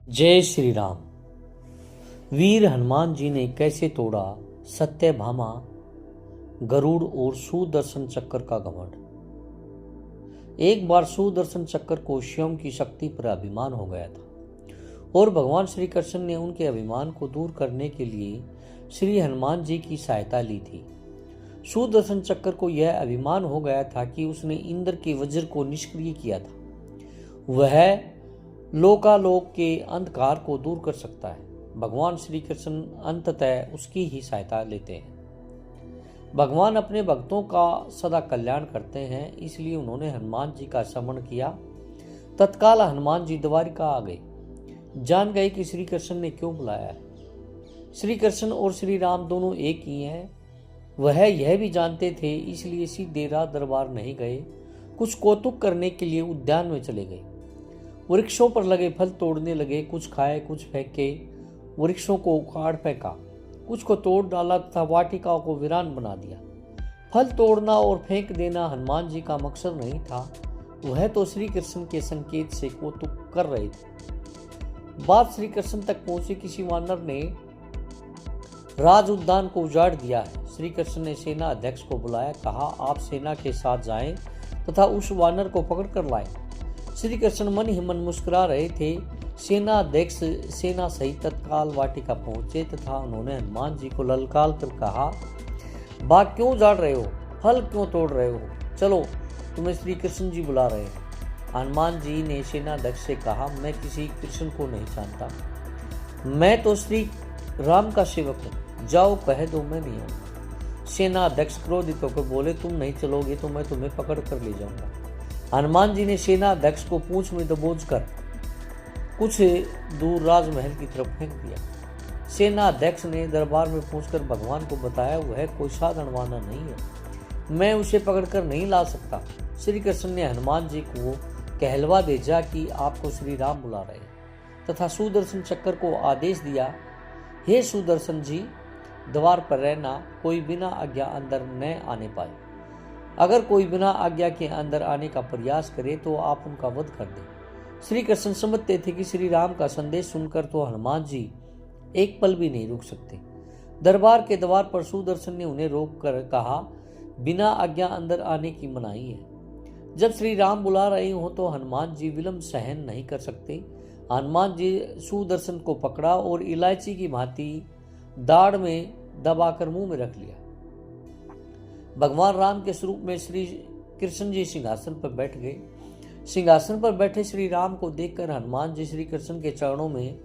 जय श्री राम। वीर हनुमान जी ने कैसे तोड़ा सत्यभामा, गरुड़ और सुदर्शन चक्र का घमंड। एक बार सुदर्शन चक्र को शिवम की शक्ति पर अभिमान हो गया था और भगवान श्री कृष्ण ने उनके अभिमान को दूर करने के लिए श्री हनुमान जी की सहायता ली थी। सुदर्शन चक्र को यह अभिमान हो गया था कि उसने इंद्र के वज्र को निष्क्रिय किया था। वह लोकालोक के अंधकार को दूर कर सकता है। भगवान श्री कृष्ण अंततः उसकी ही सहायता लेते हैं। भगवान अपने भक्तों का सदा कल्याण करते हैं, इसलिए उन्होंने हनुमान जी का स्मरण किया। तत्काल हनुमान जी द्वारिका आ गए। जान गए कि श्री कृष्ण ने क्यों बुलाया है। श्री कृष्ण और श्री राम दोनों एक ही हैं। वह यह भी जानते थे, इसलिए सीधे राज दरबार नहीं गए। कुछ कौतुक करने के लिए उद्यान में चले गए। वृक्षों पर लगे फल तोड़ने लगे। कुछ खाए, कुछ फेंके, वृक्षों को उखाड़ फेंका, कुछ को तोड़ डाला तथा वाटिकाओं को वीरान बना दिया। फल तोड़ना और फेंक देना हनुमान जी का मकसद नहीं था। वह तो श्री कृष्ण के संकेत से कौतुक कर रहे थे। बात श्री कृष्ण तक पहुंची। किसी वानर ने राज उद्यान को उजाड़ दिया है। श्री कृष्ण ने सेना अध्यक्ष को बुलाया, कहा आप सेना के साथ जाएं तथा उस वानर को पकड़ कर लाएं। श्री कृष्ण मन ही मन मुस्कुरा रहे थे। सेना अध्यक्ष सेना सहित तत्काल वाटिका पहुंचे तथा उन्होंने हनुमान जी को ललकार कर कहा, बाग क्यों उजाड़ रहे हो, फल क्यों तोड़ रहे हो, चलो तुम्हें श्री कृष्ण जी बुला रहे हैं। हनुमान जी ने सेनाध्यक्ष से कहा, मैं किसी कृष्ण को नहीं जानता, मैं तो श्री राम का सेवक हूँ, जाओ कह दो मैं नहीं आऊंगा। सेनाध्यक्ष क्रोधित होकर बोले, तुम नहीं चलोगे तो मैं तुम्हें पकड़ कर ले जाऊंगा। हनुमान जी ने सेनाध्यक्ष को पूंछ में दबोच कर कुछ दूर राजमहल की तरफ फेंक दिया। सेनाध्यक्ष ने दरबार में पहुंचकर भगवान को बताया, वह कोई साधारण वानर नहीं है, मैं उसे पकड़कर नहीं ला सकता। श्री कृष्ण ने हनुमान जी को कहलवा भेजा कि आपको श्री राम बुला रहे हैं तथा सुदर्शन चक्र को आदेश दिया, हे सुदर्शन जी, द्वार पर रहना, कोई बिना आज्ञा अंदर न आने पाए। अगर कोई बिना आज्ञा के अंदर आने का प्रयास करे तो आप उनका वध कर दें। श्री कृष्ण समझते थे कि श्री राम का संदेश सुनकर तो हनुमान जी एक पल भी नहीं रुक सकते। दरबार के द्वार पर सुदर्शन ने उन्हें रोक कर कहा, बिना आज्ञा अंदर आने की मनाही है। जब श्री राम बुला रहे हो तो हनुमान जी विलंब सहन नहीं कर सकते। हनुमान जी सुदर्शन को पकड़ा और इलायची की भांति दाढ़ में दबाकर मुंह में रख लिया। भगवान राम के स्वरूप में श्री कृष्ण जी सिंहासन पर बैठ गए। सिंहासन पर बैठे श्री राम को देखकर हनुमान जी श्री कृष्ण के चरणों में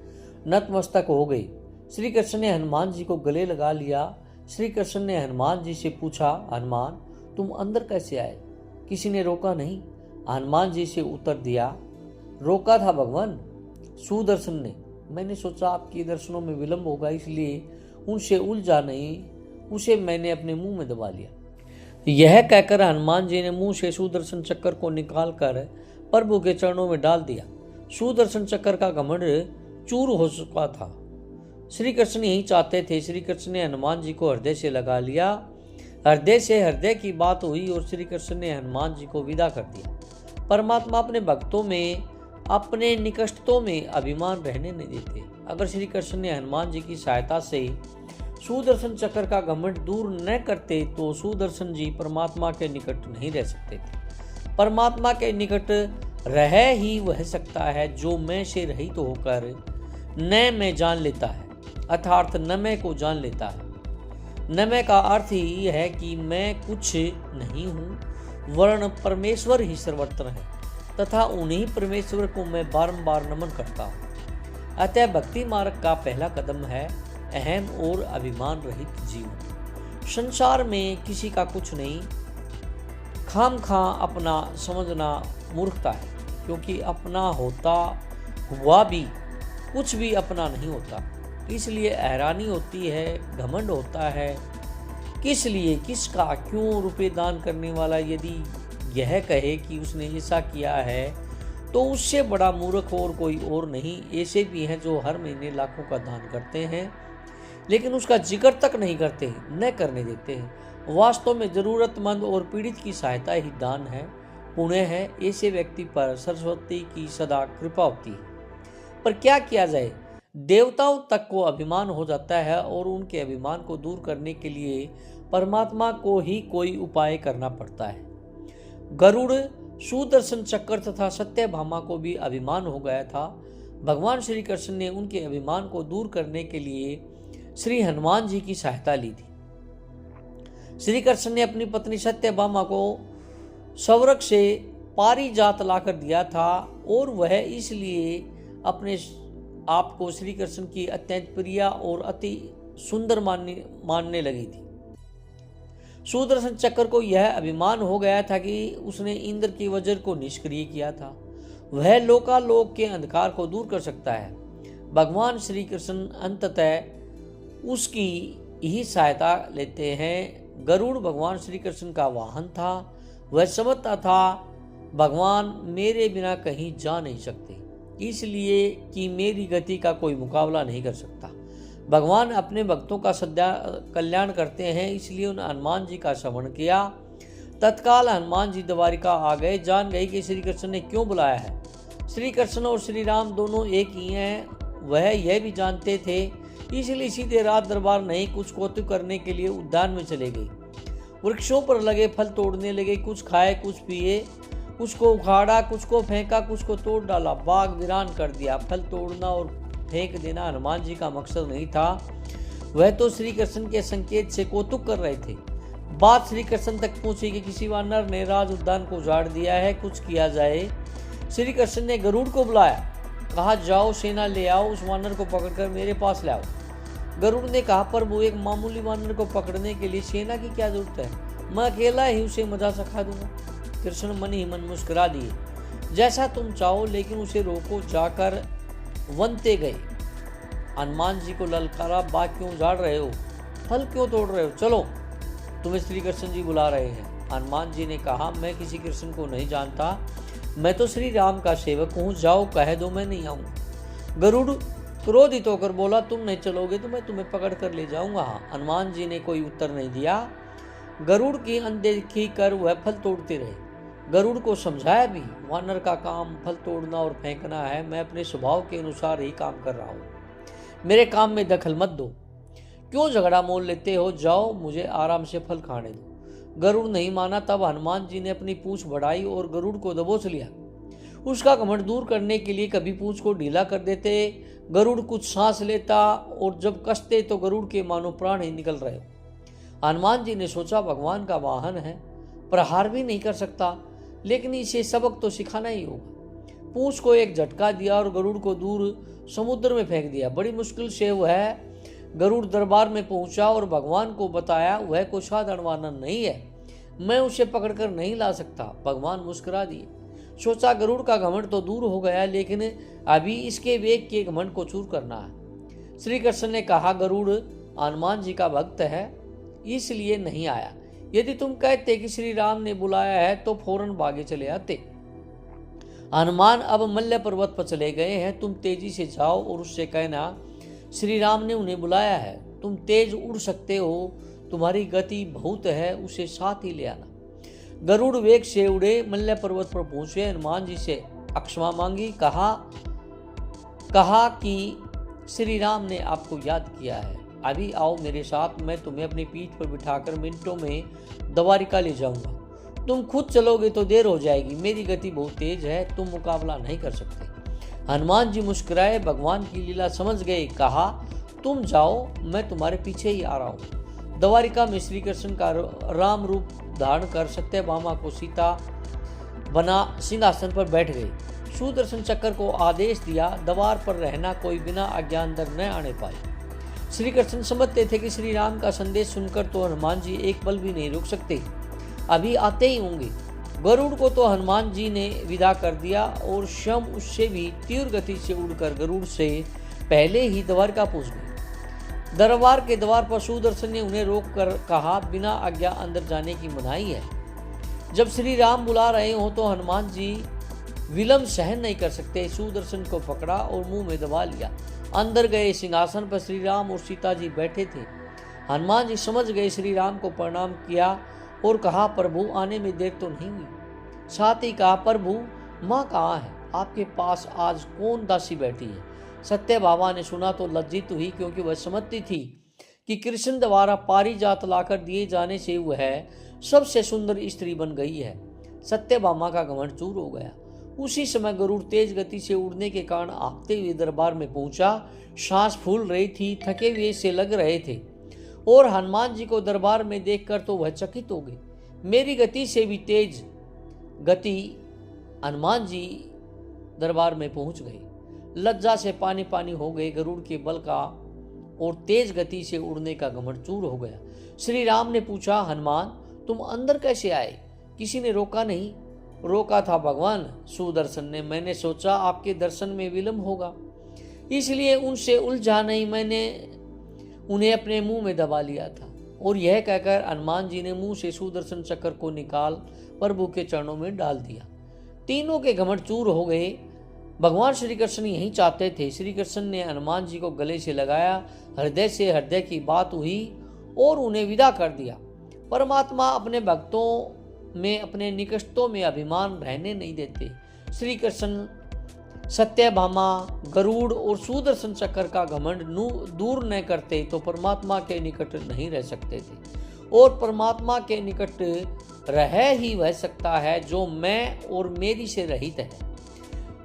नतमस्तक हो गए। श्री कृष्ण ने हनुमान जी को गले लगा लिया। श्री कृष्ण ने हनुमान जी से पूछा, हनुमान तुम अंदर कैसे आए, किसी ने रोका नहीं? हनुमान जी से उत्तर दिया, रोका था भगवान सुदर्शन ने, मैंने सोचा आपके दर्शनों में विलंब होगा, इसलिए उनसे उलझा नहीं, उसे मैंने अपने मुंह में दबा लिया। यह कहकर हनुमान जी ने मुंह से सुदर्शन चक्र को निकालकर प्रभु के चरणों में डाल दिया। सुदर्शन चक्र का घमंड चूर हो चुका था। श्री कृष्ण यही चाहते थे। श्री कृष्ण ने हनुमान जी को हृदय से लगा लिया। हृदय से हृदय की बात हुई और श्री कृष्ण ने हनुमान जी को विदा कर दिया। परमात्मा अपने भक्तों में, अपने निकटतों में अभिमान रहने नहीं देते। अगर श्री कृष्ण ने हनुमान जी की सहायता से सुदर्शन चक्र का घमंड दूर न करते तो सुदर्शन जी परमात्मा के निकट नहीं रह सकते थे। परमात्मा के निकट रह ही वह सकता है जो मैं से रहित तो होकर न मैं जान लेता है, अर्थात न मैं को जान लेता है। न मैं का अर्थ ही है कि मैं कुछ नहीं हूँ, वर्ण परमेश्वर ही सर्वत्र है तथा उन्हीं परमेश्वर को मैं बारंबार नमन करता हूँ। अतः भक्ति मार्ग का पहला कदम है अहम और अभिमान रहित जीवन। संसार में किसी का कुछ नहीं, खामखा अपना समझना मूर्खता है, क्योंकि अपना होता हुआ भी कुछ भी अपना नहीं होता। इसलिए हैरानी होती है, घमंड होता है, किस लिए, किसका, क्यों? रुपए दान करने वाला यदि यह कहे कि उसने ऐसा किया है तो उससे बड़ा मूर्ख और कोई और नहीं। ऐसे भी हैं जो हर महीने लाखों का दान करते हैं लेकिन उसका जिक्र तक नहीं करते हैं, न करने देते हैं। वास्तव में जरूरतमंद और पीड़ित की सहायता ही दान है, पुण्य है। ऐसे व्यक्ति पर सरस्वती की सदा कृपा होती है। पर क्या किया जाए, देवताओं तक को अभिमान हो जाता है और उनके अभिमान को दूर करने के लिए परमात्मा को ही कोई उपाय करना पड़ता है। गरुड़, सुदर्शन चक्र तथा सत्यभामा को भी अभिमान हो गया था। भगवान श्री कृष्ण ने उनके अभिमान को दूर करने के लिए श्री हनुमान जी की सहायता ली थी। श्री कृष्ण ने अपनी पत्नी सत्यभामा को स्वर्ग से पारिजात लाकर दिया था और वह इसलिए अपने आप को श्री कृष्ण की अत्यंत प्रिय और अति सुंदर मानने लगी थी। सुदर्शन चक्र को यह अभिमान हो गया था कि उसने इंद्र के वज्र को निष्क्रिय किया था। वह लोकालोक के अंधकार को दूर कर सकता है। भगवान श्री कृष्ण अंततः उसकी ही सहायता लेते हैं। गरुड़ भगवान श्री कृष्ण का वाहन था। वह समझता था भगवान मेरे बिना कहीं जा नहीं सकते, इसलिए कि मेरी गति का कोई मुकाबला नहीं कर सकता। भगवान अपने भक्तों का सदा कल्याण करते हैं, इसलिए उन हनुमान जी का स्मरण किया। तत्काल हनुमान जी द्वारिका आ गए। जान गए कि श्री कृष्ण ने क्यों बुलाया है। श्री कृष्ण और श्री राम दोनों एक ही हैं, वह यह भी जानते थे, इसलिए सीधे रात दरबार नहीं, कुछ कौतुक करने के लिए उद्यान में चले गए। वृक्षों पर लगे फल तोड़ने लगे, कुछ खाए कुछ पिए, कुछ को उखाड़ा, कुछ को फेंका, कुछ को तोड़ डाला, बाग वीरान कर दिया। फल तोड़ना और फेंक देना हनुमान जी का मकसद नहीं था, वह तो श्री कृष्ण के संकेत से कौतुक कर रहे थे। बात श्री कृष्ण तक पहुंची कि किसी वानर ने राज उद्यान को उजाड़ दिया है, कुछ किया जाए। श्री कृष्ण ने गरुड़ को बुलाया, कहा जाओ सेना ले आओ, उस वानर को पकड़कर मेरे पास लाओ। गरुड़ ने कहा प्रभु, एक मामूली वानर को पकड़ने के लिए सेना की क्या जरूरत है, मैं अकेला ही उसे मजा सिखा दूंगा। कृष्ण मन ही मन मुस्कुरा दिए, जैसा तुम चाहो, लेकिन उसे रोको। जाकर वनते गए। हनुमान जी को ललकारा, बाग क्यों उजाड़ रहे हो, फल क्यों तोड़ रहे हो, चलो तुम्हें श्री कृष्ण जी बुला रहे हैं। हनुमान जी ने कहा मैं किसी कृष्ण को नहीं जानता, मैं तो श्री राम का सेवक हूँ, जाओ कह दो मैं नहीं आऊँगा। गरुड़ क्रोधित होकर बोला तुम नहीं चलोगे तो मैं तुम्हें पकड़ कर ले जाऊंगा। हनुमान जी ने कोई उत्तर नहीं दिया। गरुड़ की अनदेखी कर वह फल तोड़ते रहे। गरुड़ को समझाया भी, वानर का काम फल तोड़ना और फेंकना है, मैं अपने स्वभाव के अनुसार ही काम कर रहा हूँ, मेरे काम में दखल मत दो। क्यों झगड़ा मोल लेते हो, जाओ मुझे आराम से फल खाने दो। गरुड़ नहीं माना। तब हनुमान जी ने अपनी पूंछ बढ़ाई और गरुड़ को दबोच लिया। उसका घमंड दूर करने के लिए कभी पूंछ को ढीला कर देते। गरुड़ कुछ सांस लेता और जब कसते तो गरुड़ के मानो प्राण ही निकल रहे। हनुमान जी ने सोचा भगवान का वाहन है, प्रहार भी नहीं कर सकता, लेकिन इसे सबक तो सिखाना ही होगा। पूंछ को एक झटका दिया और गरुड़ को दूर समुद्र में फेंक दिया। बड़ी मुश्किल से वह गरुड़ दरबार में पहुंचा और भगवान को बताया वह कोई साधारण वानर नहीं है, मैं उसे पकड़कर नहीं ला सकता। भगवान मुस्कुरा दिए। सोचा गरुड़ का घमंड तो दूर हो गया, लेकिन अभी इसके वेग के घमंड को चूर करना है। श्री कृष्ण ने कहा गरुड़ हनुमान जी का भक्त है, इसलिए नहीं आया। यदि तुम कहते कि श्री राम ने बुलाया है तो फौरन भागे चले आते। हनुमान अब मल्य पर्वत पर चले गए हैं, तुम तेजी से जाओ और उससे कहना श्री राम ने उन्हें बुलाया है। तुम तेज उड़ सकते हो, तुम्हारी गति बहुत है, उसे साथ ही ले आना। गरुड़ वेग से उड़े, मल्य पर्वत पर पहुंचे। हनुमान जी से क्षमा मांगी, कहा कि श्री राम ने आपको याद किया है, अभी आओ मेरे साथ, मैं तुम्हें अपनी पीठ पर बिठाकर मिनटों में द्वारिका ले जाऊंगा। तुम खुद चलोगे तो देर हो जाएगी, मेरी गति बहुत तेज है, तुम मुकाबला नहीं कर सकते। हनुमान जी मुस्कुराए, भगवान की लीला समझ गए। कहा तुम जाओ, मैं तुम्हारे पीछे ही आ रहा हूँ। द्वारिका में श्री कृष्ण का राम रूप धारण कर सत्यभामा को सीता बना सिंहासन पर बैठ गए। सुदर्शन चक्र को आदेश दिया, द्वार पर रहना, कोई बिना आज्ञा अंदर न आने पाए। श्री कृष्ण समझते थे कि श्री राम का संदेश सुनकर तो हनुमान जी एक पल भी नहीं रुक सकते, अभी आते ही होंगे। गरुड़ को तो हनुमान जी ने विदा कर दिया और स्वयं उससे भी तीव्र गति से उड़कर गरुड़ से पहले ही द्वारका पहुंच गए। दरबार के द्वार पर सुदर्शन ने उन्हें रोक कर कहा बिना आज्ञा अंदर जाने की मनाही है। जब श्री राम बुला रहे हो तो हनुमान जी विलंब सहन नहीं कर सकते। सुदर्शन को पकड़ा और मुंह में दबा लिया। अंदर गए, सिंहासन पर श्री राम और सीता जी बैठे थे। हनुमान जी समझ गए, श्री राम को प्रणाम किया और कहा प्रभु आने में देर तो नहीं हुई। साथ ही कहा प्रभु माँ कहाँ है, आपके पास आज कौन दासी बैठी है, सत्यभामा ने सुना तो लज्जित हुई, क्योंकि वह समझती थी कि कृष्ण द्वारा पारिजात लाकर दिए जाने से वह सबसे सुंदर स्त्री बन गई है। सत्यभामा का घमंड चूर हो गया। उसी समय गरुड़ तेज गति से उड़ने के कारण आगते हुए दरबार में पहुंचा। सांस फूल रही थी, थके हुए से लग रहे थे, और हनुमान जी को दरबार में देखकर तो वह चकित हो गए। मेरी गति से भी तेज गति हनुमान जी दरबार में पहुंच गए। लज्जा से पानी पानी हो गए। गरुड़ के बल का और तेज गति से उड़ने का घमंड चूर हो गया। श्री राम ने पूछा, हनुमान तुम अंदर कैसे आए? किसी ने रोका नहीं? रोका था भगवान सुदर्शन ने। मैंने सोचा आपके दर्शन में विलंब होगा, इसलिए उनसे उलझा नहीं, मैंने उन्हें अपने मुंह में दबा लिया था। और यह कहकर हनुमान जी ने मुंह से सुदर्शन चक्र को निकाल प्रभु के चरणों में डाल दिया। तीनों के घमंड चूर हो गए। भगवान श्री कृष्ण यही चाहते थे। श्री कृष्ण ने हनुमान जी को गले से लगाया, हृदय से हृदय की बात हुई और उन्हें विदा कर दिया। परमात्मा अपने भक्तों में, अपने निकटों में अभिमान रहने नहीं देते। श्री कृष्ण सत्यभामा, गरुड़ और सुदर्शन चक्र का घमंड दूर न करते तो परमात्मा के निकट नहीं रह सकते थे। और परमात्मा के निकट रह ही वह सकता है जो मैं और मेरी से रहित है।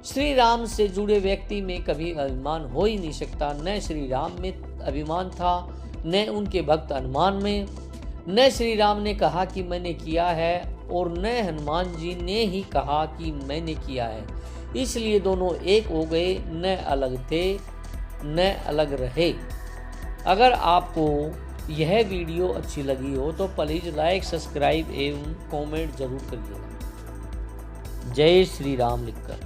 श्री राम से जुड़े व्यक्ति में कभी अभिमान हो ही नहीं सकता। न श्री राम में अभिमान था, न उनके भक्त हनुमान में। न श्री राम ने कहा कि मैंने किया है, और न हनुमान जी ने ही कहा कि मैंने किया है। इसलिए दोनों एक हो गए, न अलग थे न अलग रहे। अगर आपको यह वीडियो अच्छी लगी हो तो प्लीज़ लाइक, सब्सक्राइब एवं कमेंट जरूर करिएगा। जय श्री राम लिखकर।